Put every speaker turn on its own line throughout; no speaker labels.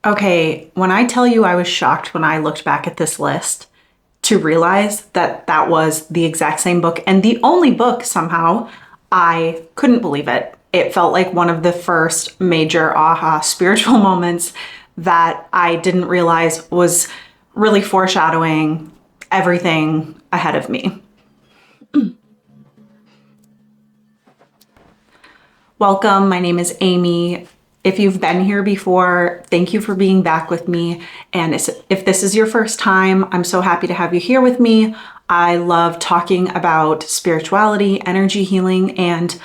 Okay, when I tell you I was shocked when I looked back at this list to realize that that was the exact same book and the only book somehow, I couldn't believe it. It felt like one of the first major aha spiritual moments that I didn't realize was really foreshadowing everything ahead of me. Welcome, my name is Amy. If you've been here before, thank you for being back with me. And if this is your first time, I'm so happy to have you here with me. I love talking about spirituality, energy healing, and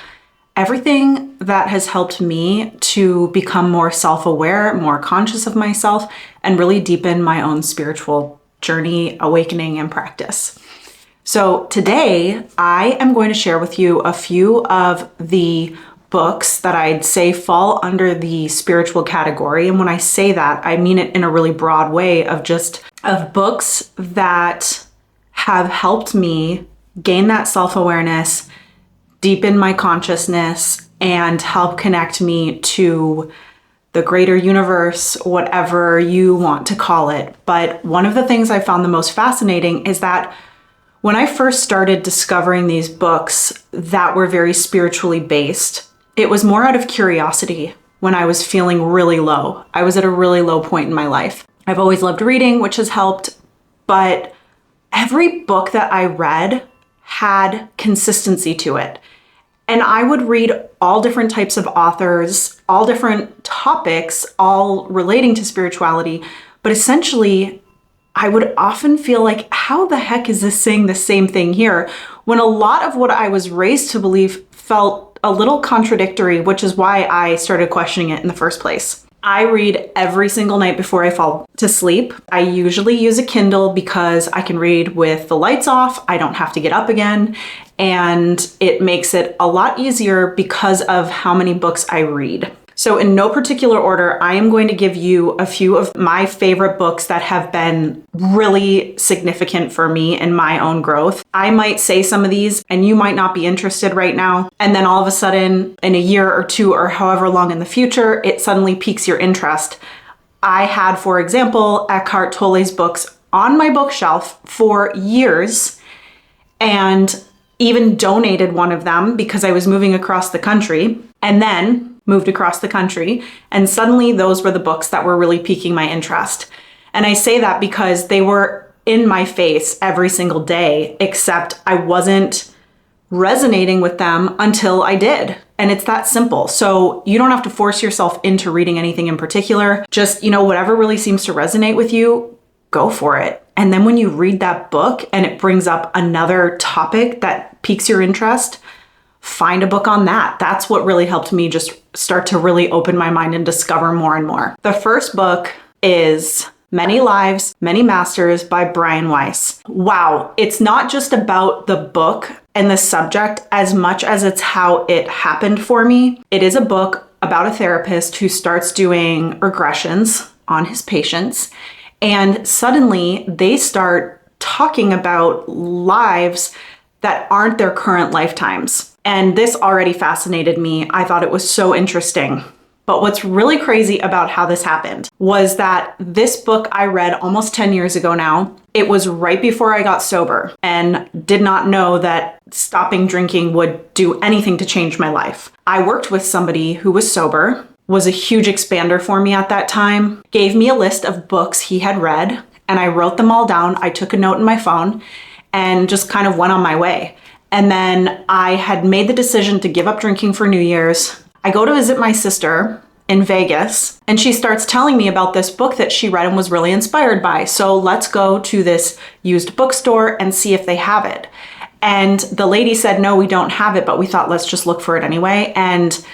everything that has helped me to become more self-aware, more conscious of myself, and really deepen my own spiritual journey, awakening, and practice. So today, I am going to share with you a few of the books that I'd say fall under the spiritual category. And when I say that, I mean it in a really broad way of books that have helped me gain that self-awareness, deepen my consciousness, and help connect me to the greater universe, whatever you want to call it. But one of the things I found the most fascinating is that when I first started discovering these books that were very spiritually based, it was more out of curiosity when I was feeling really low. I was at a really low point in my life. I've always loved reading, which has helped, but every book that I read had consistency to it. And I would read all different types of authors, all different topics, all relating to spirituality, but essentially, I would often feel like, how the heck is this saying the same thing here? When a lot of what I was raised to believe felt a little contradictory, which is why I started questioning it in the first place. I read every single night before I fall to sleep. I usually use a Kindle because I can read with the lights off. I don't have to get up again. And it makes it a lot easier because of how many books I read. So in no particular order, I am going to give you a few of my favorite books that have been really significant for me in my own growth. I might say some of these and you might not be interested right now. And then all of a sudden, in a year or two or however long in the future, it suddenly piques your interest. I had, for example, Eckhart Tolle's books on my bookshelf for years and even donated one of them because I was moving across the country. And then moved across the country, and suddenly those were the books that were really piquing my interest. And I say that because they were in my face every single day, except I wasn't resonating with them until I did. And it's that simple. So you don't have to force yourself into reading anything in particular. Just, whatever really seems to resonate with you, go for it. And then when you read that book and it brings up another topic that piques your interest, find a book on that. That's what really helped me just start to really open my mind and discover more and more. The first book is Many Lives, Many Masters by Brian Weiss. Wow, it's not just about the book and the subject as much as it's how it happened for me. It is a book about a therapist who starts doing regressions on his patients, and suddenly they start talking about lives that aren't their current lifetimes. And this already fascinated me. I thought it was so interesting. But what's really crazy about how this happened was that this book I read almost 10 years ago now. It was right before I got sober and did not know that stopping drinking would do anything to change my life. I worked with somebody who was sober, was a huge expander for me at that time, gave me a list of books he had read, and I wrote them all down. I took a note in my phone and just kind of went on my way. And then I had made the decision to give up drinking for New Year's. I go to visit my sister in Vegas, and she starts telling me about this book that she read and was really inspired by. So let's go to this used bookstore and see if they have it. And the lady said, no, we don't have it, but we thought, let's just look for it anyway. And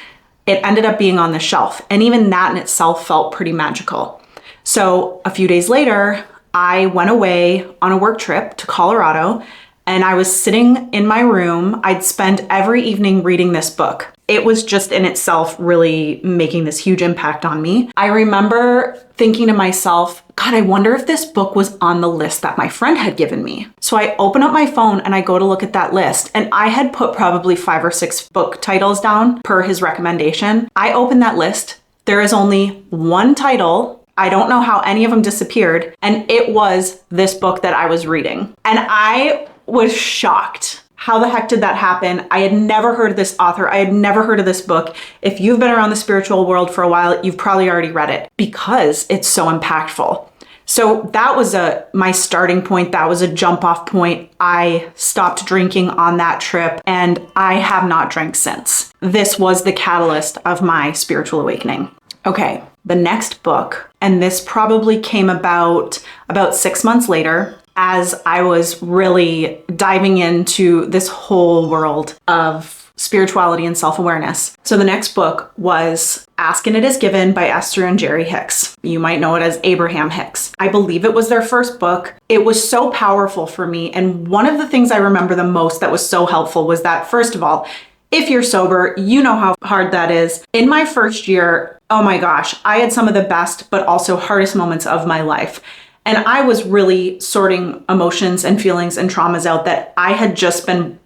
it ended up being on the shelf. And even that in itself felt pretty magical. So a few days later, I went away on a work trip to Colorado, and I was sitting in my room. I'd spend every evening reading this book. It was just in itself really making this huge impact on me. I remember thinking to myself, God, I wonder if this book was on the list that my friend had given me. So I open up my phone and I go to look at that list, and I had put probably 5 or 6 book titles down per his recommendation. I open that list. There is only one title I don't know how any of them disappeared. And it was this book that I was reading. And I was shocked. How the heck did that happen? I had never heard of this author. I had never heard of this book. If you've been around the spiritual world for a while, you've probably already read it because it's so impactful. So that was my starting point. That was a jump off point. I stopped drinking on that trip and I have not drank since. This was the catalyst of my spiritual awakening. Okay, the next book, and this probably came about 6 months later, as I was really diving into this whole world of spirituality and self-awareness. So the next book was Ask and It Is Given by Esther and Jerry Hicks. You might know it as Abraham Hicks. I believe it was their first book. It was so powerful for me. And one of the things I remember the most that was so helpful was that, first of all, if you're sober, you know how hard that is. In my first year, oh my gosh, I had some of the best, but also hardest moments of my life. And I was really sorting emotions and feelings and traumas out that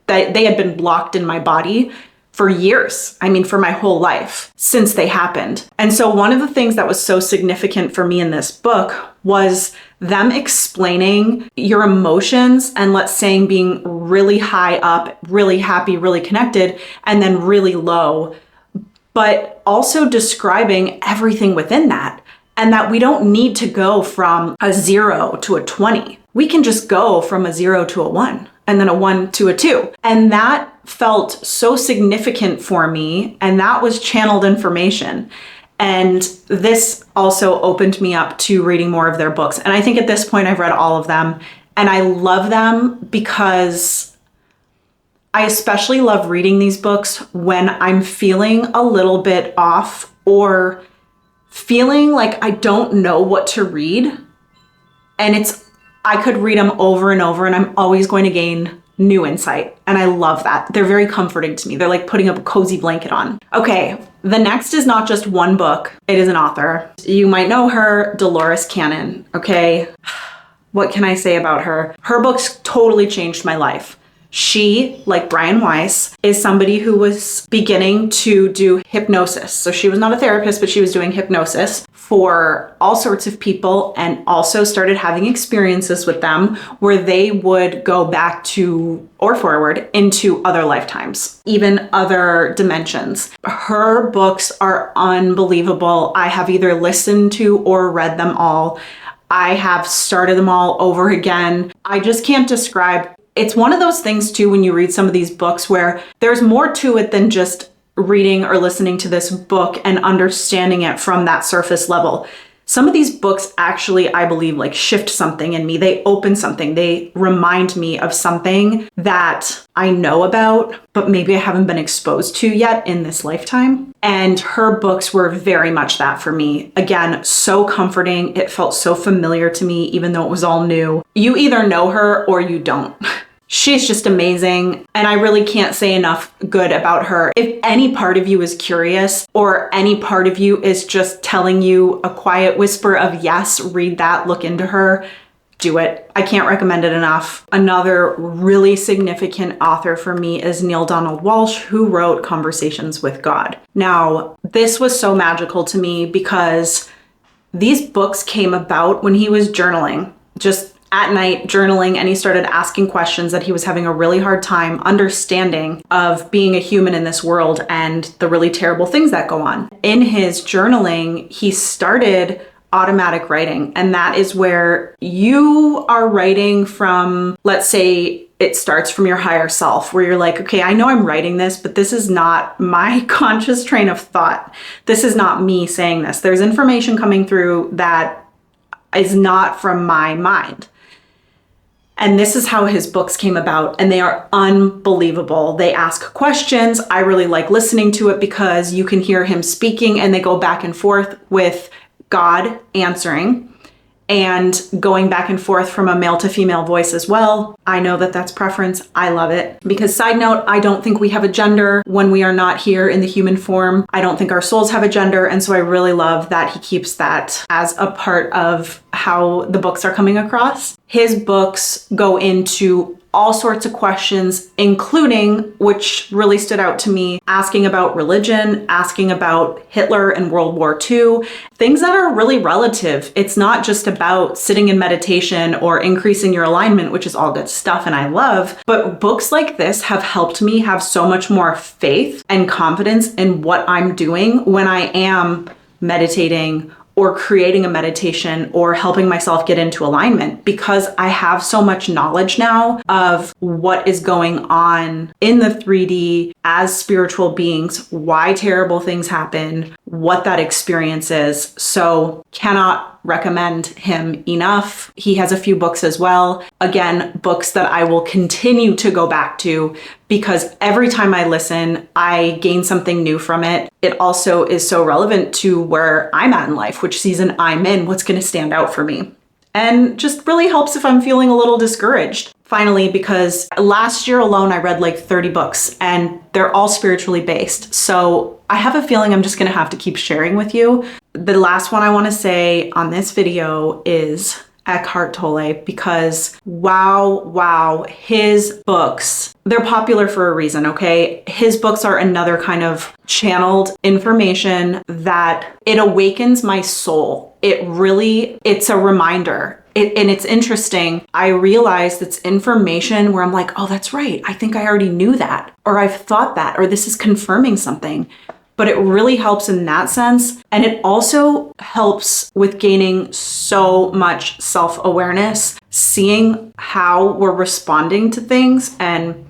they had been blocked in my body for years. I mean, for my whole life since they happened. And so one of the things that was so significant for me in this book was them explaining your emotions and, let's say, being really high up, really happy, really connected, and then really low, but also describing everything within that. And that we don't need to go from a 0 to a 20. We can just go from a 0 to a 1 and then a 1 to a 2. And that felt so significant for me. And that was channeled information. And this also opened me up to reading more of their books. And I think at this point I've read all of them. And I love them because I especially love reading these books when I'm feeling a little bit off or feeling like I don't know what to read. And I could read them over and over and I'm always going to gain new insight. And I love that. They're very comforting to me. They're like putting a cozy blanket on. Okay, the next is not just one book. It is an author. You might know her, Dolores Cannon. Okay, what can I say about her? Her books totally changed my life. She, like Brian Weiss, is somebody who was beginning to do hypnosis. So she was not a therapist, but she was doing hypnosis for all sorts of people and also started having experiences with them where they would go back to or forward into other lifetimes, even other dimensions. Her books are unbelievable. I have either listened to or read them all. I have started them all over again. I just can't describe. It's one of those things too, when you read some of these books where there's more to it than just reading or listening to this book and understanding it from that surface level. Some of these books actually, I believe, like shift something in me. They open something. They remind me of something that I know about, but maybe I haven't been exposed to yet in this lifetime. And her books were very much that for me. Again, so comforting. It felt so familiar to me, even though it was all new. You either know her or you don't. She's just amazing, and I really can't say enough good about her. If any part of you is curious or any part of you is just telling you a quiet whisper of yes, read that, look into her, do it. I can't recommend it enough. Another really significant author for me is Neale Donald Walsch, who wrote Conversations with God. Now, this was so magical to me because these books came about when he was journaling, just at night journaling, and he started asking questions that he was having a really hard time understanding of being a human in this world and the really terrible things that go on. In his journaling, he started automatic writing, and that is where you are writing from, let's say, it starts from your higher self, where you're like, okay, I know I'm writing this, but this is not my conscious train of thought. This is not me saying this. There's information coming through that is not from my mind. And this is how his books came about, and they are unbelievable. They ask questions. I really like listening to it because you can hear him speaking and they go back and forth with God answering and going back and forth from a male to female voice as well. I know that that's preference. I love it. Because side note, I don't think we have a gender when we are not here in the human form. I don't think our souls have a gender. And so I really love that he keeps that as a part of how the books are coming across. His books go into all sorts of questions, including, which really stood out to me, asking about religion, asking about Hitler and World War II, things that are really relative. It's not just about sitting in meditation or increasing your alignment, which is all good stuff and I love, but books like this have helped me have so much more faith and confidence in what I'm doing when I am meditating or creating a meditation or helping myself get into alignment, because I have so much knowledge now of what is going on in the 3D as spiritual beings, why terrible things happen, what that experience is. So cannot recommend him enough. He has a few books as well. Again, books that I will continue to go back to because every time I listen, I gain something new from it. It also is so relevant to where I'm at in life, which season I'm in, what's going to stand out for me. And just really helps if I'm feeling a little discouraged. Finally, because last year alone, I read like 30 books and they're all spiritually based. So I have a feeling I'm just going to have to keep sharing with you. The last one I want to say on this video is Eckhart Tolle, because wow, his books, they're popular for a reason, okay? His books are another kind of channeled information that it awakens my soul. It's a reminder. And it's interesting. I realized it's information where I'm like, oh, that's right. I think I already knew that, or I've thought that, or this is confirming something. But it really helps in that sense. And it also helps with gaining so much self-awareness, seeing how we're responding to things and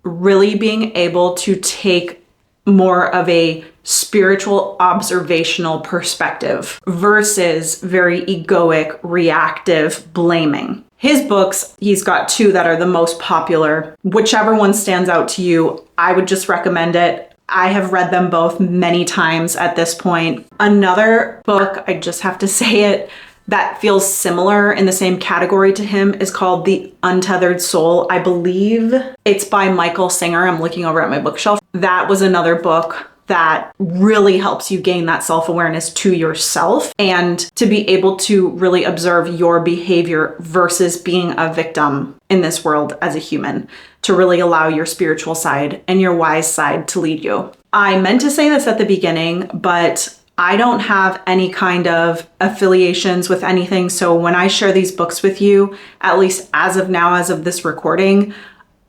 really being able to take more of a spiritual observational perspective versus very egoic, reactive blaming. His books, he's got two that are the most popular. Whichever one stands out to you, I would just recommend it. I have read them both many times at this point. Another book, I just have to say it, that feels similar in the same category to him is called The Untethered Soul. I believe it's by Michael Singer. I'm looking over at my bookshelf. That was another book that really helps you gain that self-awareness to yourself and to be able to really observe your behavior versus being a victim in this world as a human, to really allow your spiritual side and your wise side to lead you. I meant to say this at the beginning, but I don't have any kind of affiliations with anything. So when I share these books with you, at least as of now, as of this recording,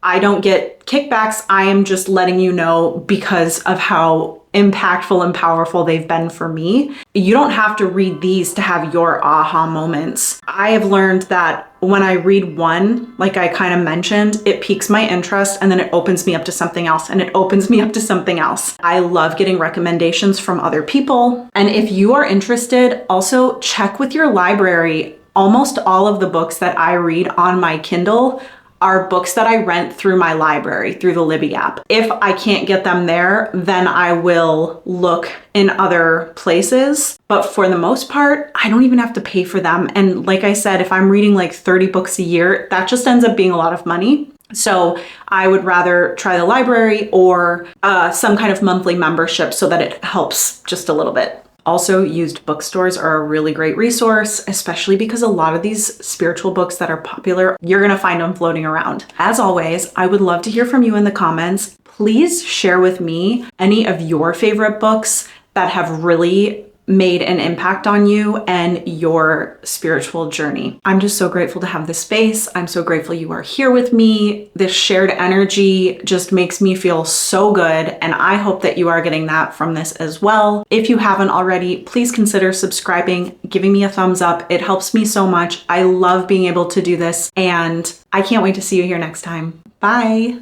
I don't get kickbacks. I am just letting you know because of how impactful and powerful they've been for me. You don't have to read these to have your aha moments. I have learned that when I read one, like I kind of mentioned, it piques my interest and then it opens me up to something else and it opens me up to something else. I love getting recommendations from other people. And if you are interested, also check with your library. Almost all of the books that I read on my Kindle are books that I rent through my library, through the Libby app. If I can't get them there, then I will look in other places. But for the most part, I don't even have to pay for them. And like I said, if I'm reading like 30 books a year, that just ends up being a lot of money. So I would rather try the library or some kind of monthly membership so that it helps just a little bit. Also, used bookstores are a really great resource, especially because a lot of these spiritual books that are popular, you're gonna find them floating around. As always, I would love to hear from you in the comments. Please share with me any of your favorite books that have really made an impact on you and your spiritual journey. I'm just so grateful to have this space. I'm so grateful you are here with me. This shared energy just makes me feel so good, and I hope that you are getting that from this as well. If you haven't already, please consider subscribing, giving me a thumbs up. It helps me so much. I love being able to do this, and I can't wait to see you here next time. Bye.